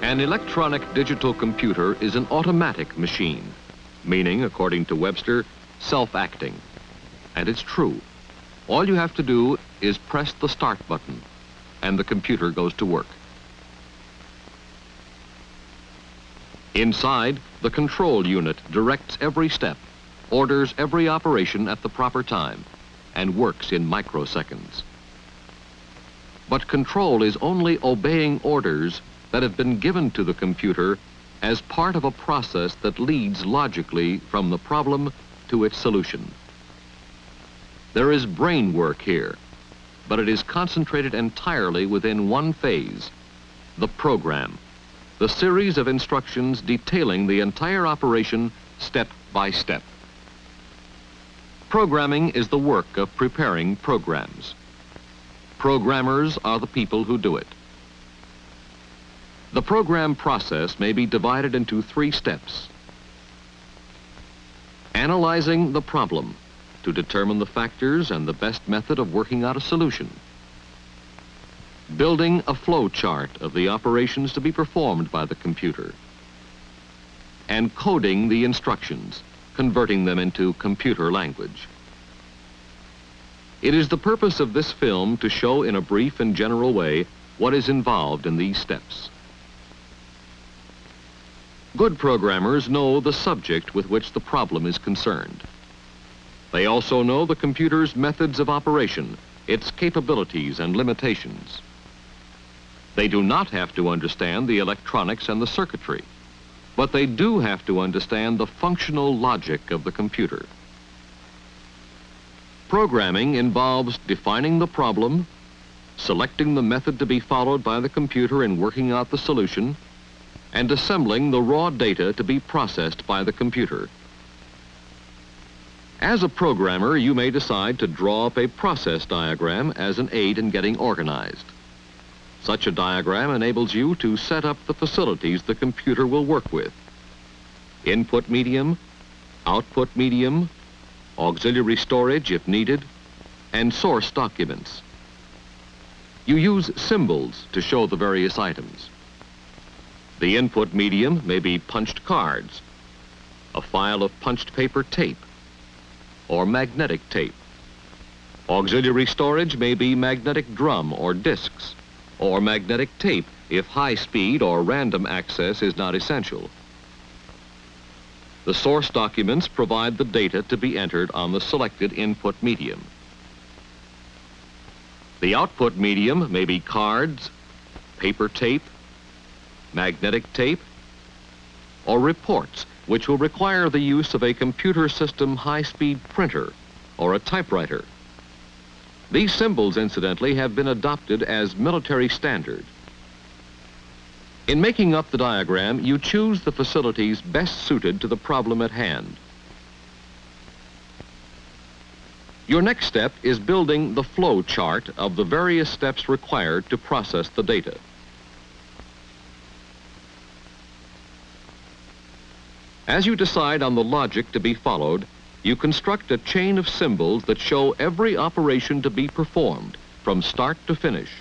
An electronic digital computer is an automatic machine, meaning, according to Webster, self-acting. And it's true. All you have to do is press the start button, and the computer goes to work. Inside, the control unit directs every step, orders every operation at the proper time, and works in microseconds. But control is only obeying orders that have been given to the computer as part of a process that leads logically from the problem to its solution. There is brain work here, but it is concentrated entirely within one phase, the program, the series of instructions detailing the entire operation step by step. Programming is the work of preparing programs. Programmers are the people who do it. The program process may be divided into 3 steps. Analyzing the problem to determine the factors and the best method of working out a solution. Building a flow chart of the operations to be performed by the computer. And coding the instructions, converting them into computer language. It is the purpose of this film to show in a brief and general way what is involved in these steps. Good programmers know the subject with which the problem is concerned. They also know the computer's methods of operation, its capabilities and limitations. They do not have to understand the electronics and the circuitry, but they do have to understand the functional logic of the computer. Programming involves defining the problem, selecting the method to be followed by the computer in working out the solution, and assembling the raw data to be processed by the computer. As a programmer, you may decide to draw up a process diagram as an aid in getting organized. Such a diagram enables you to set up the facilities the computer will work with: input medium, output medium, auxiliary storage if needed, and source documents. You use symbols to show the various items. The input medium may be punched cards, a file of punched paper tape, or magnetic tape. Auxiliary storage may be magnetic drum or discs, or magnetic tape if high-speed or random access is not essential. The source documents provide the data to be entered on the selected input medium. The output medium may be cards, paper tape, magnetic tape, or reports, which will require the use of a computer system high-speed printer or a typewriter. These symbols, incidentally, have been adopted as military standard. In making up the diagram, you choose the facilities best suited to the problem at hand. Your next step is building the flow chart of the various steps required to process the data. As you decide on the logic to be followed, you construct a chain of symbols that show every operation to be performed from start to finish.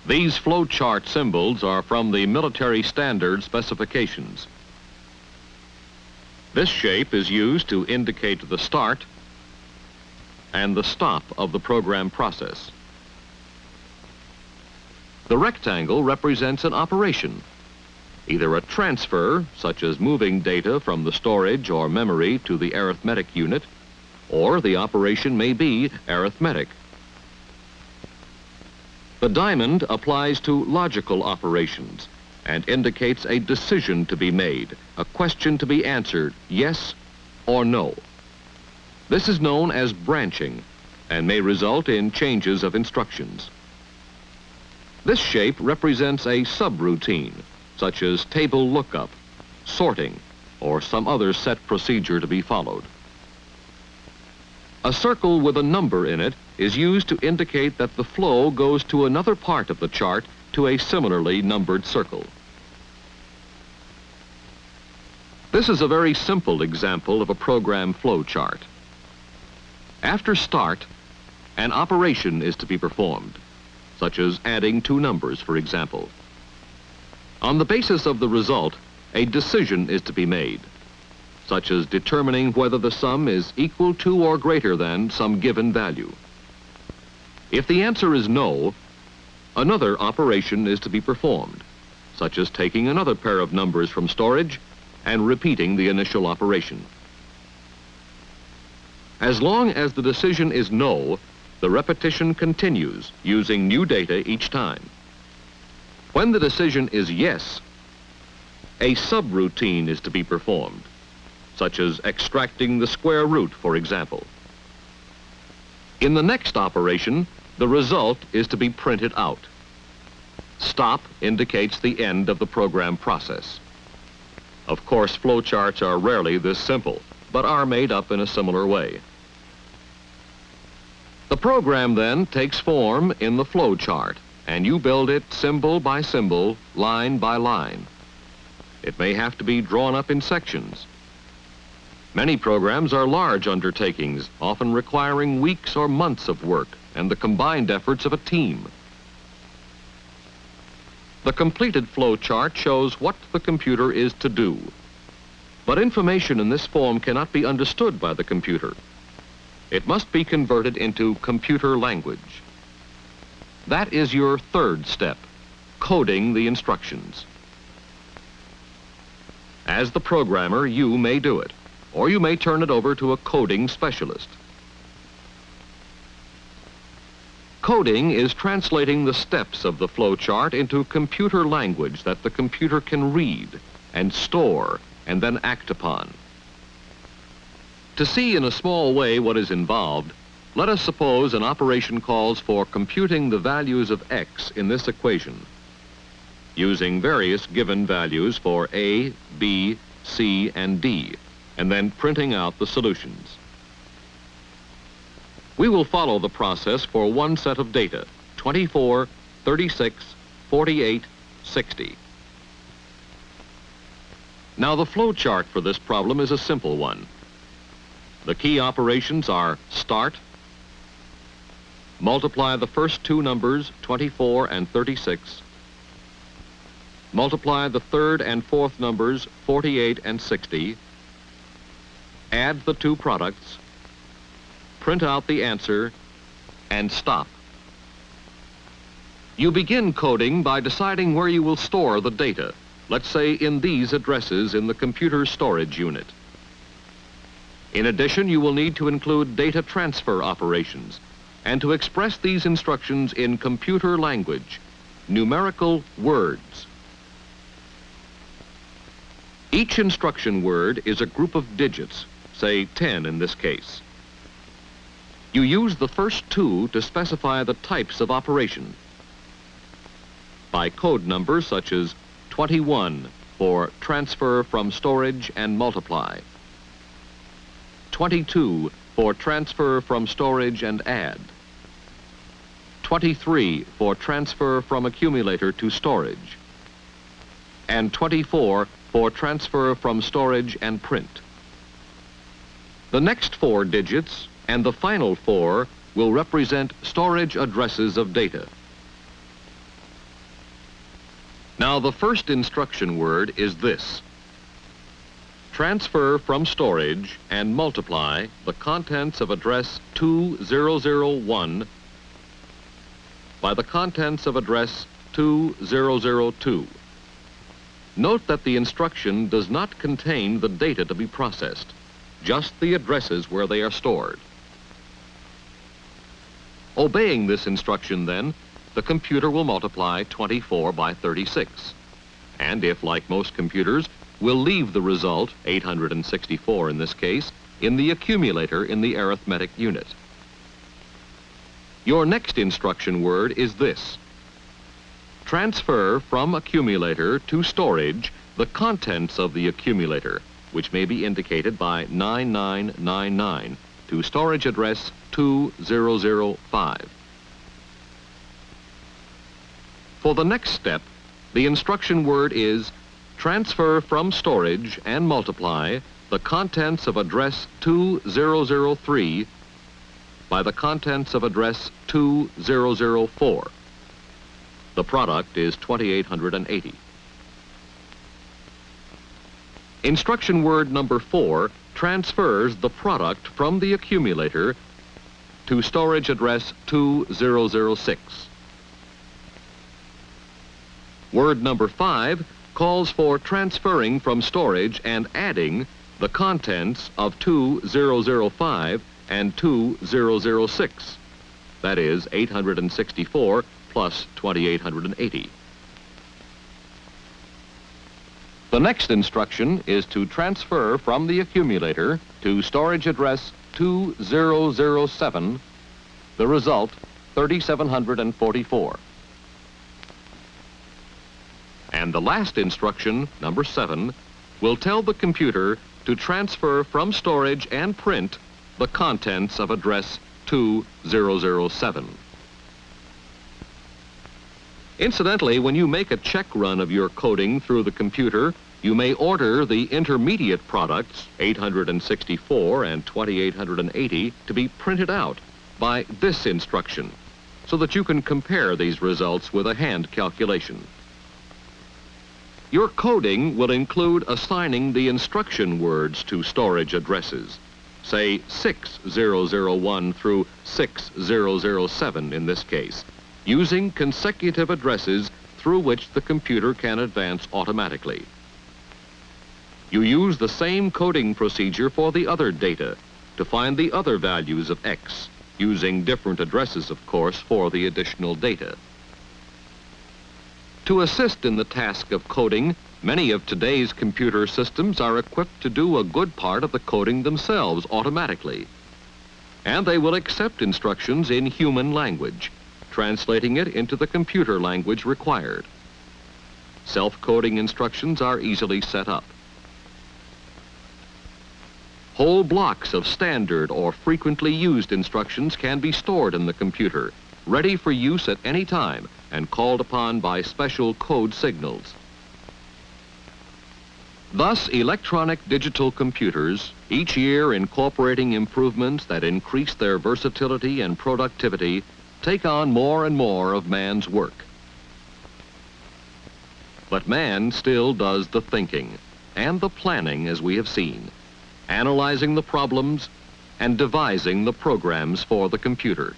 These flow chart symbols are from the military standard specifications. This shape is used to indicate the start and the stop of the program process. The rectangle represents an operation, either a transfer, such as moving data from the storage or memory to the arithmetic unit, or the operation may be arithmetic. The diamond applies to logical operations and indicates a decision to be made, a question to be answered, yes or no. This is known as branching and may result in changes of instructions. This shape represents a subroutine, such as table lookup, sorting, or some other set procedure to be followed. A circle with a number in it is used to indicate that the flow goes to another part of the chart to a similarly numbered circle. This is a very simple example of a program flow chart. After start, an operation is to be performed. such as adding two numbers, for example. On the basis of the result, a decision is to be made, such as determining whether the sum is equal to or greater than some given value. If the answer is no, another operation is to be performed, such as taking another pair of numbers from storage and repeating the initial operation. As long as the decision is no, the repetition continues using new data each time. When the decision is yes, a subroutine is to be performed, such as extracting the square root, for example. In the next operation, the result is to be printed out. Stop indicates the end of the program process. Of course, flowcharts are rarely this simple, but are made up in a similar way. The program then takes form in the flowchart, and you build it symbol by symbol, line by line. It may have to be drawn up in sections. Many programs are large undertakings, often requiring weeks or months of work and the combined efforts of a team. The completed flowchart shows what the computer is to do. But information in this form cannot be understood by the computer. It must be converted into computer language. That is your third step, coding the instructions. As the programmer, you may do it, or you may turn it over to a coding specialist. Coding is translating the steps of the flowchart into computer language that the computer can read and store and then act upon. To see in a small way what is involved, let us suppose an operation calls for computing the values of x in this equation, using various given values for A, B, C, and D, and then printing out the solutions. We will follow the process for one set of data, 24, 36, 48, 60. Now the flow chart for this problem is a simple one. The key operations are start, multiply the first two numbers, 24 and 36, multiply the third and fourth numbers, 48 and 60, add the two products, print out the answer, and stop. You begin coding by deciding where you will store the data, let's say in these addresses in the computer storage unit. In addition, you will need to include data transfer operations and to express these instructions in computer language, numerical words. Each instruction word is a group of digits, say 10 in this case. You use the first two to specify the types of operation. By code numbers such as 21 for transfer from storage and multiply, 22 for transfer from storage and add, 23 for transfer from accumulator to storage, and 24 for transfer from storage and print. The next four digits and the final four will represent storage addresses of data. Now the first instruction word is this: transfer from storage and multiply the contents of address 2001 by the contents of address 2002. Note that the instruction does not contain the data to be processed, just the addresses where they are stored. Obeying this instruction, then, the computer will multiply 24 by 36. And if, like most computers, will leave the result, 864 in this case, in the accumulator in the arithmetic unit. Your next instruction word is this: transfer from accumulator to storage the contents of the accumulator, which may be indicated by 9999, to storage address 2005. For the next step, the instruction word is transfer from storage and multiply the contents of address 2003 by the contents of address 2004. The product is 2880. Instruction word number 4 transfers the product from the accumulator to storage address 2006. Word number 5 calls for transferring from storage and adding the contents of 2005 and 2006. That is 864 plus 2880. The next instruction is to transfer from the accumulator to storage address 2007, the result 3744. And the last instruction, number 7, will tell the computer to transfer from storage and print the contents of address 2007. Incidentally, when you make a check run of your coding through the computer, you may order the intermediate products, 864 and 2880, to be printed out by this instruction, so that you can compare these results with a hand calculation. Your coding will include assigning the instruction words to storage addresses, say 6001 through 6007 in this case, using consecutive addresses through which the computer can advance automatically. You use the same coding procedure for the other data to find the other values of X, using different addresses, of course, for the additional data. To assist in the task of coding, many of today's computer systems are equipped to do a good part of the coding themselves automatically. And they will accept instructions in human language, translating it into the computer language required. Self-coding instructions are easily set up. Whole blocks of standard or frequently used instructions can be stored in the computer, ready for use at any time and called upon by special code signals. Thus, electronic digital computers, each year incorporating improvements that increase their versatility and productivity, take on more and more of man's work. But man still does the thinking and the planning, as we have seen, analyzing the problems and devising the programs for the computer.